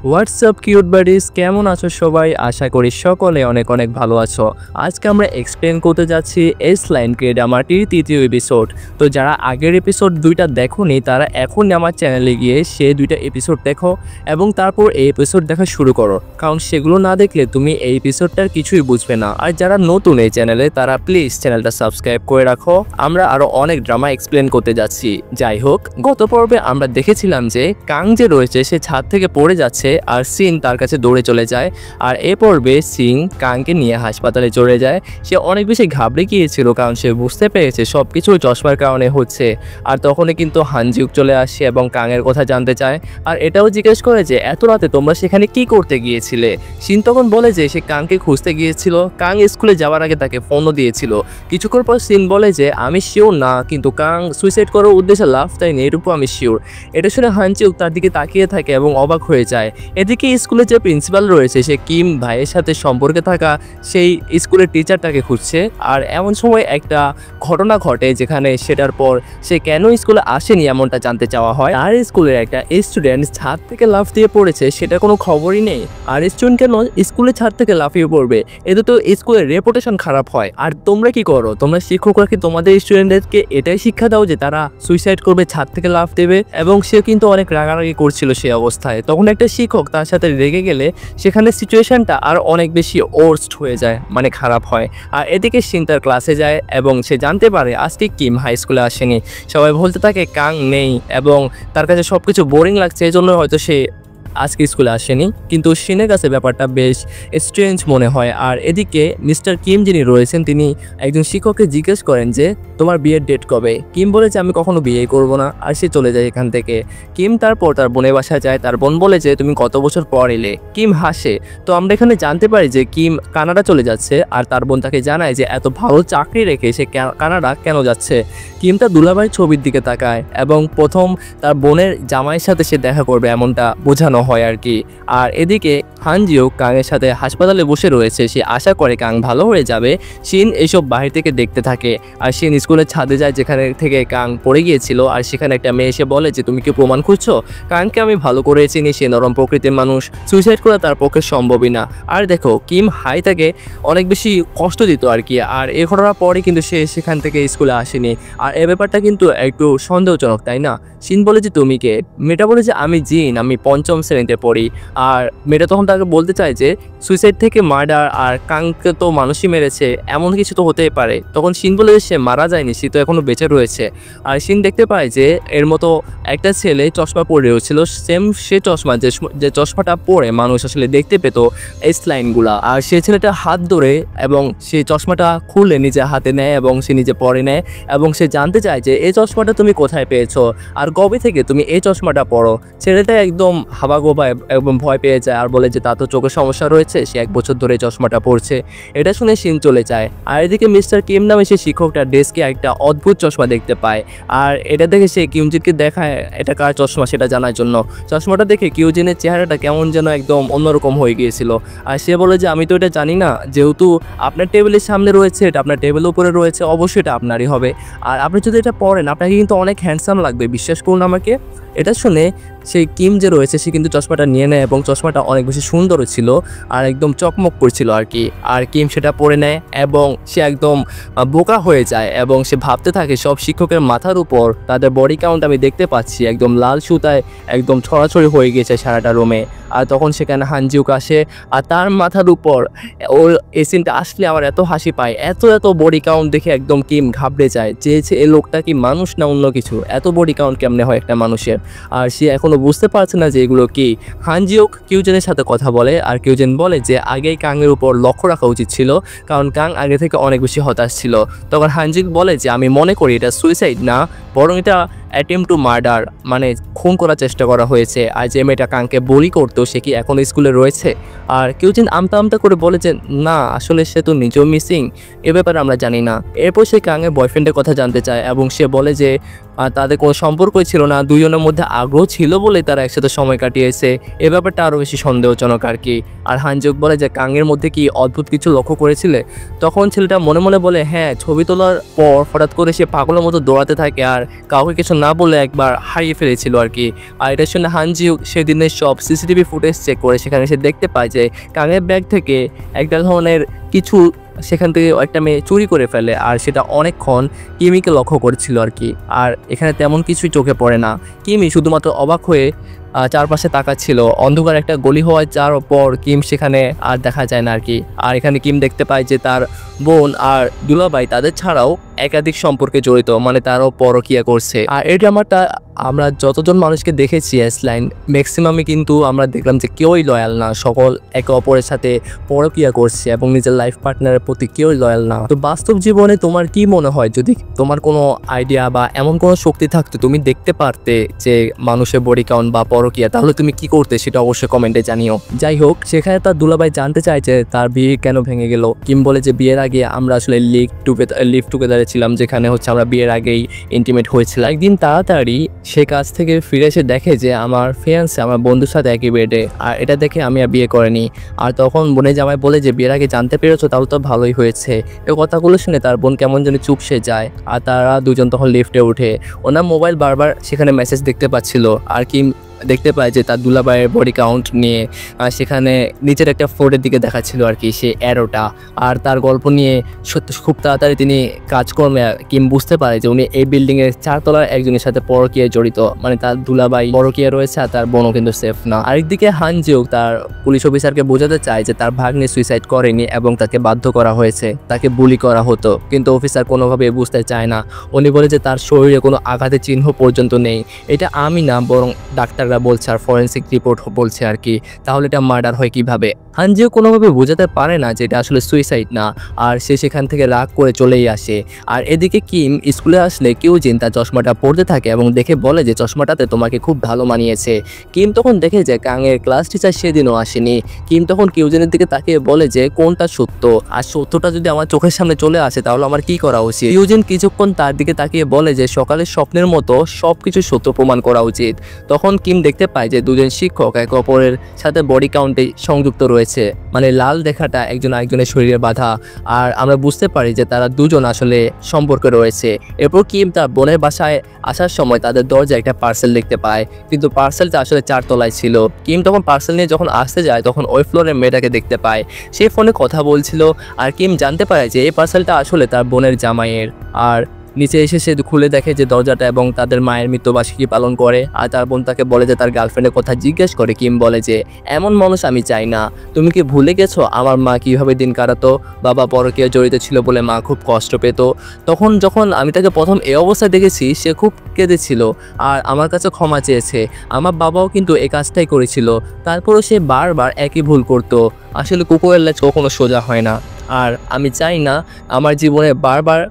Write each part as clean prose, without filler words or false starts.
WhatsApp cute buddies, কেমন আছো সবাই? আশা করি সকলে অনেক অনেক ভালো আছো। আজকে আমরা এক্সপ্লেন করতে যাচ্ছি এস লাইন কে-ড্রামাটির তৃতীয় এপিসোড। তো যারা আগের এপিসোড দুইটা দেখোনি তারা এখন আমার চ্যানেলে গিয়ে সে দুইটা এপিসোড দেখো এবং তারপর এই এপিসোড দেখা শুরু করো, কারণ সেগুলো না দেখলে তুমি এই এপিসোডটার কিছুই বুঝবে না। আর যারা নতুন এই চ্যানেলে তারা প্লিজ চ্যানেলটা সাবস্ক্রাইব করে রাখো। আমরা আরও অনেক ড্রামা এক্সপ্লেন করতে যাচ্ছি। যাই হোক, গত পর্বে আমরা দেখেছিলাম যে কাং যে রয়েছে সে ছাদ থেকে পড়ে যাচ্ছে আর সিন তার কাছে দৌড়ে চলে যায়। আর এ পর্বে সিং কাংকে নিয়ে হাসপাতালে চলে যায়। সে অনেক বেশি ঘাবড়ে গিয়েছিল কারণ সে বুঝতে পেরেছে সব কিছু চশমার কারণে হচ্ছে। আর তখনই কিন্তু হানজিউক চলে আসে এবং কাংয়ের কথা জানতে চায় আর এটাও জিজ্ঞেস করে যে এত রাতে তোমরা সেখানে কি করতে গিয়েছিলে। সিন তখন বলে যে সে কাংকে খুঁজতে গিয়েছিল, কাং স্কুলে যাওয়ার আগে তাকে ফোনও দিয়েছিল। কিছুক্ষণ পর সিন বলে যে আমি শিওর না, কিন্তু কাং সুইসাইড করার উদ্দেশ্যে লাভ দেয়নি এটুকু আমি শিওর। এটা শুনে হানজিউক তার দিকে তাকিয়ে থাকে এবং অবাক হয়ে যায়। এদিকে স্কুলে যে প্রিন্সিপাল রয়েছে সে কিম ভাইয়ের সাথে সম্পর্কে থাকা সেই স্কুলের টিচারটাকে খুঁজছে। আর এমন সময় একটা ঘটনা ঘটে যেখানে সেটার পর সে কেন স্কুলে আসেনি এমনটা জানতে চাওয়া হয়। আর স্কুলের একটা স্টুডেন্ট ছাদ থেকে লাফ দিয়ে পড়েছে, সেটা কোনো খবরই নেই। আর স্টুডেন্ট কেন স্কুলের ছাদ থেকে লাফিয়ে পড়বে? এতে তো স্কুলের রেপুটেশন খারাপ হয়। আর তোমরা কি করো? তোমরা শিক্ষকরা কি তোমাদের স্টুডেন্টদেরকে এটাই শিক্ষা দাও যে তারা সুইসাইড করবে, ছাদ থেকে লাফ দেবে? এবং সে কিন্তু অনেক রাগারাগি করছিল সেই অবস্থায়। তখন একটা শিক্ষক তার সাথে রেগে গেলে সেখানে সিচুয়েশনটা আর অনেক বেশি ওর্স্ট হয়ে যায়, মানে খারাপ হয়। আর এদিকে সিন তার ক্লাসে যায় এবং সে জানতে পারে আজকে কিম হাই স্কুলে আসেনি। সবাই বলতে থাকে কাং নেই এবং তার কাছে সবকিছু বোরিং লাগছে, এই জন্য হয়তো সে আজকে স্কুলে আসেনি। কিন্তু সিনের কাছে ব্যাপারটা বেশ স্ট্রেঞ্জ মনে হয়। আর এদিকে মিস্টার কিম যিনি রয়েছেন তিনি একজন শিক্ষককে জিজ্ঞেস করেন যে তোমার বিয়ের ডেট কবে? কিম বলে যে আমি কখনো বিয়ে করব না, আর সে চলে যায় এখান থেকে। কিম তারপর তার বোনের বাসায় যায়। তার বোন বলে যে তুমি কত বছর পর এলে? কিম হাসে। তো আমরা এখানে জানতে পারি যে কিম কানাডা চলে যাচ্ছে আর তার বোন তাকে জানায় যে এত ভালো চাকরি রেখে সে কানাডা কেন যাচ্ছে। কিম তার দুলাভাইয়ের ছবির দিকে তাকায় এবং প্রথম তার বোনের জামাইয়ের সাথে সে দেখা করবে এমনটা বোঝানো হয় আর কি। আর এদিকে হানজিও কাংয়ের সাথে হাসপাতালে বসে রয়েছে। সে আশা করে কাং ভালো হয়ে যাবে। শিন এসব বাহির থেকে দেখতে থাকে আর শিন স্কুলের ছাদে যায় যেখানে থেকে কাং পড়ে গিয়েছিল। আর সেখানে একটা মেয়ে এসে বলে যে তুমি কি প্রমাণ খুঁজছো? কাংকে আমি ভালো করে চিনি, সে নরম প্রকৃতির মানুষ, সুইসাইড করা তার পক্ষে সম্ভবই না। আর দেখো কিম হাই তাকে অনেক বেশি কষ্ট দিত আর কি। আর এ ঘটনার পরে কিন্তু সে সেখান থেকে স্কুলে আসেনি। আর এ ব্যাপারটা কিন্তু একটু সন্দেহজনক, তাই না? শিন বলে যে তুমি কে? মেয়েটা বলে যে আমি জিন, আমি পঞ্চম শ্রেণীতে পড়ি। আর মেয়েটা তখন তাকে বলতে চায় যে সুইসাইড থেকে মার্ডার, আর কাংকে তো মানুষই মেরেছে, এমন কিছু তো হতেই পারে। তখন শিন বলে যে সে মারা যায়নি, সে তো এখনো বেঁচে রয়েছে। আর শিন দেখতে পায় যে এর মতো একটা ছেলে চশমা পরে রয়েছিল, সেম সে চশমা যে চশমাটা পরে মানুষ আসলে দেখতে পেত এই লাইনগুলা। আর সে ছেলেটা হাত ধরে এবং সে চশমাটা খুলে নিজে হাতে নেয় এবং সে নিজে পরে নেয় এবং সে জানতে চায় যে এই চশমাটা তুমি কোথায় পেয়েছো আর কবে থেকে তুমি এই চশমাটা পরো। ছেলেটা একদম হাবাগোবা এবং ভয় পেয়ে যায় আর বলে যে তার তো চোখের সমস্যা রয়েছে, সে 1 বছর ধরে চশমাটা পরছে। এটা শুনে শিন চলে যায়। আর এদিকে মিস্টার কিম নামে সে শিক্ষকটা ডেস্কে একটা অদ্ভুত চশমা দেখতে পায়। আর এটা দেখে সে কিউজিনকে দেখায় এটা কার চশমা সেটা জানার জন্য। চশমাটা দেখে কিউজিনের চেহারাটা কেমন যেন একদম অন্যরকম হয়ে গিয়েছিল। আর সে বলে যে আমি তো এটা জানি না, যেহেতু আপনার টেবিলের সামনে রয়েছে, এটা আপনার টেবিলের উপরে রয়েছে, অবশ্যই এটা আপনারই হবে। আর আপনি যদি এটা পরেন আপনাকে কিন্তু অনেক হ্যান্ডসাম লাগবে, বিশ্বাস করুন আমাকে। এটা শুনে সেই কিম যে রয়েছে সে কিন্তু চশমাটা নিয়ে নেয় এবং চশমাটা অনেক বেশি সুন্দর ছিল আর একদম চকমক করছিল আর কি। আর কিম সেটা পরে নেয় এবং সে একদম বোকা হয়ে যায় এবং সে ভাবতে থাকে সব শিক্ষকের মাথার উপর তাদের বডি কাউন্ট আমি দেখতে পাচ্ছি, একদম লাল সুতায় একদম ছড়াছড়ি হয়ে গিয়েছে সারাটা রুমে। আর তখন সেখানে হানজিউক আসে আর তার মাথার উপর ওর এই সিনটা আসলে আমার এত হাসি পায়। এত বডি কাউন্ট দেখে একদম কিম ঘাবড়ে যায় যে এই লোকটা কি মানুষ না অন্য কিছু, এত বডি কাউন্ট কেমনে হয় একটা মানুষের। আর সে এখনো বুঝতে পারছে না যে এগুলো কি। হানজিউক কিউজেনের সাথে কথা বলে আর কিউজেন বলে যে আগেই কাংয়ের উপর লক্ষ্য রাখা উচিত ছিল, কারণ কাং আগে থেকে অনেক বেশি হতাশ ছিল। তখন হানজিউক বলে যে আমি মনে করি এটা সুইসাইড না, বরং এটা অ্যাটেম্প টু মার্ডার, মানে খুন করার চেষ্টা করা হয়েছে। আর যে মেয়েটা কাংকে বলি করতো সে কি এখন স্কুলে রয়েছে? আর কিউজিন আমতা করে বলে যে না, আসলে সে তো নিজেও মিসিং, এ ব্যাপারে আমরা জানি না। এরপর সে কাংয়ের বয়ফ্রেন্ডের কথা জানতে চায় এবং সে বলে যে তাদের কোনো সম্পর্কই ছিল না, দুজনের মধ্যে আগ্রহ ছিল বলে তারা একসাথে সময় কাটিয়েছে। এ ব্যাপারটা আরও বেশি সন্দেহজনক আর কি। আর হানজিউক বলে যে কাংয়ের মধ্যে কি অদ্ভুত কিছু লক্ষ্য করেছিলে? তখন ছেলেটা মনে মনে বলে হ্যাঁ, ছবি তোলার পর হঠাৎ করে সে পাগলের মতো দৌড়াতে থাকে আর কাউকে কিছু না বলে একবার হারিয়ে ফেলেছিল আর কি। আর এটা শুনে হানজিউক সেদিনের সব সিসিটিভি ফুটেজ চেক করে সেখানে সে দেখতে পায় যে কাঙের ব্যাগ থেকে একটা ধরনের কিছু সেখান থেকে একটা মেয়ে চুরি করে ফেলে, আর সেটা অনেকক্ষণ কিমিকে লক্ষ্য করছিল আর কি। আর এখানে তেমন কিছুই চোখে পড়ে না, কিমি শুধুমাত্র অবাক হয়ে চারপাশে তাকাচ্ছিল। অন্ধকার একটা গলি হওয়ার যাওয়ার পর কিম সেখানে আর দেখা যায় না আর কি। আর এখানে কিম দেখতে পায় যে তার বোন আর দুলাভাই তাদের ছাড়াও একাধিক সম্পর্কে জড়িত, মানে তারাও পরকীয়া করছে। আর এই ড্রামাটা আমরা যতজন মানুষকে দেখেছি এসলাইন ম্যাক্সিমামই কিন্তু আমরা দেখলাম যে কেউই লয়াল না, সকল একে অপরের সাথে পরকীয়া করছে এবং নিজের লাইফ পার্টনারের প্রতি কেউই লয়াল না। তো বাস্তব জীবনে তোমার কি মনে হয়, যদি তোমার কোনো আইডিয়া বা এমন কোনো শক্তি থাকতো তুমি দেখতে পারতে যে মানুষের বডি কাউন্ট বা পরকীয়া, তাহলে তুমি কি করতে সেটা অবশ্যই কমেন্টে জানিও। যাই হোক, সেখানে তার দুলাভাই জানতে চায় যে তার বিয়ে কেন ভেঙে গেল। কিম বলে যে বিয়ের আগে আমরা আসলে লিভ টুগেদারে ছিলাম, যেখানে হচ্ছে আমরা বিয়ের আগেই ইন্টিমেট হয়েছিল। একদিন তাড়াতাড়ি সে কাজ থেকে ফিরে এসে দেখে যে আমার ফিয়ান্সে আমার বন্ধুর সাথে একই বেডে, আর এটা দেখে আমি আর বিয়ে করিনি। আর তখন বোনের জামাই বলে যে বিয়ের আগে জানতে পেরেছো তাহলে তো ভালোই হয়েছে। এই কথাগুলো শুনে তার বোন কেমন যেন চুপসে যায়। আর তারা দুজন তখন লিফটে উঠে, ওনার মোবাইল বারবার সেখানে মেসেজ দেখতে পাচ্ছিল। আর কিম দেখতে পায় যে তার দুলাভাইয়ের বডি কাউন্ট নিয়ে সেখানে নিচের একটা ফ্লোরের দিকে দেখাচ্ছিল আর কি সে অ্যারোটা। আর তার গল্প নিয়ে খুব তাড়াতাড়ি তিনি কাজকর্মে কিম বুঝতে পারে যে উনি এই বিল্ডিংয়ের 4 তলার একজনের সাথে পরকীয়ায় জড়িত, মানে তার দুলাভাই পরকীয়া রয়েছে আর তার বোনও কিন্তু সেফ না। আরেকদিকে হানজিউক তার পুলিশ অফিসারকে বোঝাতে চায় যে তার ভাগ্নে সুইসাইড করেনি এবং তাকে বাধ্য করা হয়েছে, তাকে বুলি করা হতো, কিন্তু অফিসার কোনোভাবে বুঝতে চায় না। উনি বলে যে তার শরীরে কোনো আঘাতের চিহ্ন পর্যন্ত নেই। এটা আমি না, বরং ডাক্তার বলছে আর ফরেন্সিক রিপোর্ট বলছে আর কি। তাহলে এটা মার্ডার হয় কিভাবে? হানজিও কোনোভাবে বোঝাতে পারে না যে এটা আসলে সুইসাইড না, আর সে সেখান থেকে রাগ করে চলেই আসে। আর এদিকে কিম স্কুলে আসলে কিউজিন তার চশমাটা পরতে থাকে এবং দেখে বলে যে চশমাটাতে তোমাকে খুব ভালো মানিয়েছে। কিম তখন দেখে যে কাঙের ক্লাস টিচার সেদিনও আসেনি। কিম তখন কিউজিনের দিকে তাকিয়ে বলে যে কোনটা সত্য, আর সত্যটা যদি আমার চোখের সামনে চলে আসে তাহলে আমার কি করা উচিত? কিউজিন কিছুক্ষণ তার দিকে তাকিয়ে বলে যে সকালের স্বপ্নের মতো সবকিছু সত্য প্রমাণ করা উচিত। তখন কিম দেখতে পায় যে দুজন শিক্ষক একে অপরের সাথে বডি কাউন্টে সংযুক্ত রয়েছে, মানে লাল দেখাটা একজন আরেকজনের শরীরে বাঁধা। আর আমরা বুঝতে পারি যে তারা দুজন আসলে সম্পর্কে রয়েছে। এরপর কিম তার বোনের বাসায় আসার সময় তাদের দরজায় একটা পার্সেল দেখতে পায়, কিন্তু পার্সেলটা আসলে 4 তলায় ছিল। কিম তখন পার্সেল নিয়ে যখন আসতে যায় তখন ওই ফ্লোরের মেয়েটাকে দেখতে পায়, সে ফোনে কথা বলছিল। আর কিম জানতে পারে যে এই পার্সেলটা আসলে তার বোনের জামাইয়ের। আর নিচে এসে সে খুলে দেখে যে দরজাটা এবং তাদের মায়ের মৃত্যুবার্ষিকী পালন করে। আর তার বোন তাকে বলে যে তার গার্লফ্রেন্ডের কথা জিজ্ঞেস করে। কিম বলে যে এমন মানুষ আমি চাই না, তুমি কি ভুলে গেছো আমার মা কীভাবে দিন কাটাতো? বাবা পরকীয়া জড়িত ছিল বলে মা খুব কষ্ট পেত। যখন আমি তাকে প্রথম এই অবস্থায় দেখেছি সে খুব কেঁদেছিল আর আমার কাছে ক্ষমা চেয়েছে। আমার বাবাও কিন্তু এই কাজটাই করেছিল, তারপরও সে বারবার একই ভুল করতো। আসলে কুকুরের লেজ কখনো সোজা হয় না, আর আমি চাই না আমার জীবনে বারবার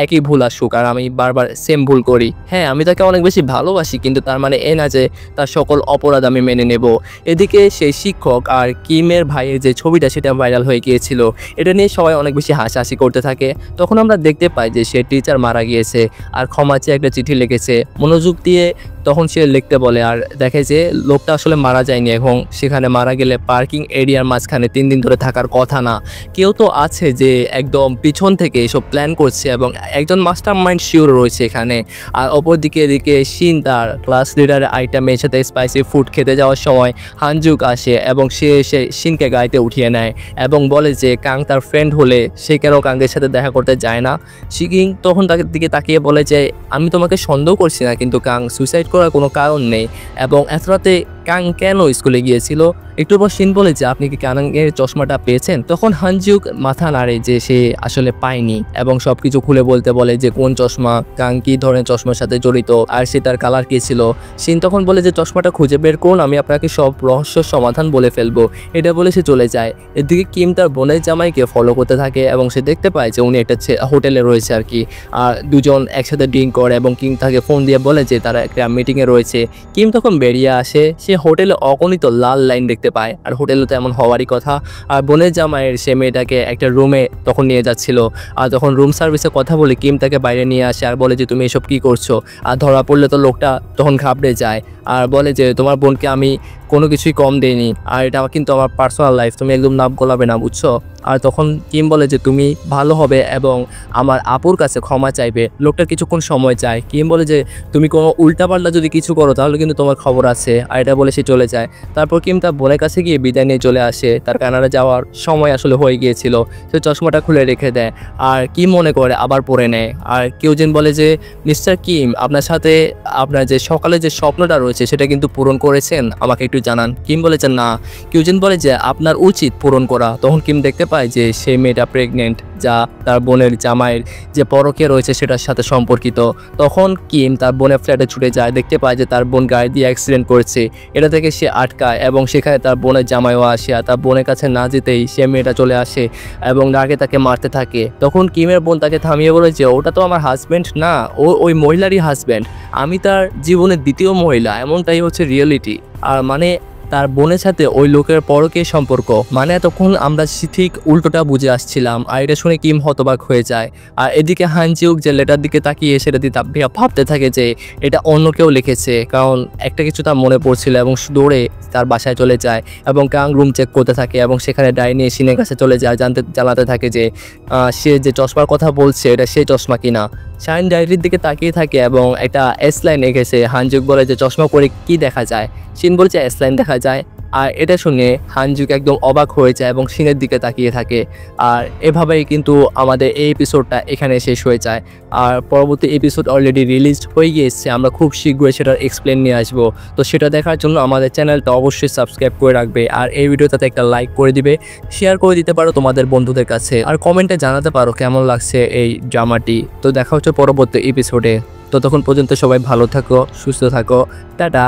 একই ভুল আসুক আর আমি বারবার সেম ভুল করি। হ্যাঁ, আমি তাকে অনেক বেশি ভালোবাসি, কিন্তু তার মানে এ না যে তার সকল অপরাধ আমি মেনে নেব। এদিকে সেই শিক্ষক আর কিমের ভাইয়ের যে ছবিটা সেটা ভাইরাল হয়ে গিয়েছিল, এটা নিয়ে সবাই অনেক বেশি হাসাহাসি করতে থাকে। তখন আমরা দেখতে পাই যে সে টিচার মারা গিয়েছে আর ক্ষমা চেয়ে একটা চিঠি লিখেছে। মনোযোগ দিয়ে তখন সে লিখতে বলে আর দেখে যে লোকটা আসলে মারা যায়নি এবং সেখানে মারা গেলে পার্কিং এরিয়ার মাঝখানে 3 দিন ধরে থাকার কথা না। কেউ তো আছে যে একদম পিছন থেকে এসব প্ল্যান করছে এবং একজন মাস্টার মাইন্ড শিওর রয়েছে এখানে। আর অপরদিকে এদিকে শিন তার ক্লাস লিডারের আইটেমের সাথে স্পাইসি ফুড খেতে যাওয়ার সময় হানজুক আসে এবং সে এসে শিনকে গাড়িতে উঠিয়ে নেয় এবং বলে যে কাং তার ফ্রেন্ড হলে সে কেন কাঙ্গের সাথে দেখা করতে যায় না। শিকিং তখন তাকে দিকে তাকিয়ে বলে যে আমি তোমাকে সন্দেহ করছি না, কিন্তু কাং সুইসাইড করার কোনো কারণ নেই এবং এত রাতে কাং কেন স্কুলে গিয়েছিল। একটু পর শিন বলে যে আপনি কি কাঙের চশমাটা পেয়েছেন? তখন হানজিউক মাথা নাড়ে যে সে আসলে পায়নি এবং সবকিছু খুলে বলতে বলে যে কোন চশমা, কাং কি ধরনের চশমার সাথে জড়িত আর সেটার কালার কি ছিল। শিন তখন বলে যে চশমাটা খুঁজে বের করুন, আমি আপনাকে সব রহস্য সমাধান বলে ফেলবো। এটা বলে সে চলে যায়। এদিকে কিম তার বোনের জামাইকে ফলো করতে থাকে এবং সে দেখতে পায় যে উনি একটা হোটেলে রয়েছে আর কি। আর দুজন একসাথে ড্রিঙ্ক করে এবং কিম তাকে ফোন দিয়ে বলে যে তারা একটা মিটিংয়ে রয়েছে। কিম তখন বেরিয়ে আসে, সে হোটেলে অগণিত লাল লাইন দেখতে পায় আর হোটেলে তো এমন হওয়ারই কথা। আর বোনের জামাইয়ের সে মেয়েটাকে একটা রুমে তখন নিয়ে যাচ্ছিল। আর তখন রুম সার্ভিসে কথা বলে কিম তাকে বাইরে নিয়ে আসে আর বলে যে তুমি এসব কি করছো। আর ধরা পড়লে তো লোকটা তখন ঘাবড়ে যায় আর বলে যে তোমার বোনকে আমি কোনো কিছুই কম দেইনি, আর এটা কিন্তু আমার পার্সোনাল লাইফ, তুমি একদম নাক গলাবে না, বুঝছো। আর তখন কিম বলে যে তুমি ভালো হবে এবং আমার আপুর কাছে ক্ষমা চাইবে। লোকটা কিছুক্ষণ সময় চায়। কিম বলে যে তুমি কোনো উল্টাপাল্টা যদি কিছু করো তাহলে কিন্তু তোমার খবর আছে, আর এটা বলে সে চলে যায়। তারপর কিম তার বোনের কাছে গিয়ে বিদায় নিয়ে চলে আসে। তার কানাডা যাওয়ার সময় আসলে হয়ে গিয়েছিল। সে চশমাটা খুলে রেখে দেয় আর কিম মনে করে আবার পরে নেয়। আর কিউজিন বলে যে মিস্টার কিম, আপনার সাথে আপনার যে সকালে যে স্বপ্নটা রয়েছে সেটা কিন্তু পূরণ করেছেন, আমাকে একটু জানান। কিম বলে যে না। কিউজিন বলে যে আপনার উচিত পূরণ করা। তখন কিম দেখতে পায় যে সেই মেয়েটা প্রেগনেন্ট, যা তার বোনের জামাইয়ের যে পরকীয়া রয়েছে সেটার সাথে সম্পর্কিত। তখন কিম তার বোনের ফ্ল্যাটে ছুটে যায়, দেখতে পায় যে তার বোন গাড়ি দিয়ে অ্যাক্সিডেন্ট করেছে। এটা থেকে সে আটকায় এবং সেখানে তার বোনের জামাইও আসে। আর তার বোনের কাছে না যেতেই সে মেয়েটা চলে আসে এবং রাগে তাকে মারতে থাকে। তখন কিমের বোন তাকে থামিয়ে বলে যে ওটা তো আমার হাজব্যান্ড না, ও ওই মহিলারই হাজব্যান্ড, আমি তার জীবনের দ্বিতীয় মহিলা, এমনটাই হচ্ছে রিয়েলিটি। আর মানে তার বোনের সাথে ওই লোকের পরকীয় সম্পর্ক। মানে এতক্ষণ আমরা ঠিক উল্টোটা বুঝে আসছিলাম। আর এটা শুনে কিম হতবাক হয়ে যায়। আর এদিকে হানজিউক যে লেটার দিকে তাকিয়ে সেটা দিয়ে ভাবতে থাকে যে এটা অন্য কেউ লিখেছে, কারণ একটা কিছু তার মনে পড়ছিল এবং দৌড়ে তার বাসায় চলে যায় এবং কাং রুম চেক করতে থাকে এবং সেখানে ডাইনি সিনের কাছে চলে যায়, জানাতে থাকে যে সে যে চশমার কথা বলছে এটা সেই চশমা কিনা। শাইন ডায়েরির দিকে তাকিয়ে থাকে এবং একটা এস লাইন এঁকেছে। হানজুক বলে যে চশমা পরে কি দেখা যায়? শিন বলছে এস লাইন দেখা যায়। আর এটা শুনে হানজুক একদম অবাক হয়ে যায় এবং শিনের দিকে তাকিয়ে থাকে। আর এভাবেই কিন্তু আমাদের এই এপিসোডটা এখানে শেষ হয়ে যায়। আর পরবর্তী এপিসোড অলরেডি রিলিজ হয়ে গিয়েছে, আমরা খুব শীঘ্রই সেটার এক্সপ্লেন নিয়ে আসবো। তো সেটা দেখার জন্য আমাদের চ্যানেলটা অবশ্যই সাবস্ক্রাইব করে রাখবে আর এই ভিডিওটাতে একটা লাইক করে দিবে, শেয়ার করে দিতে পারো তোমাদের বন্ধুদের কাছে, আর কমেন্টে জানাতে পারো কেমন লাগছে এই ড্রামাটি। তো দেখা হচ্ছে পরবর্তী এপিসোডে। ততক্ষণ পর্যন্ত সবাই ভালো থাকো, সুস্থ থাকো, টাটা।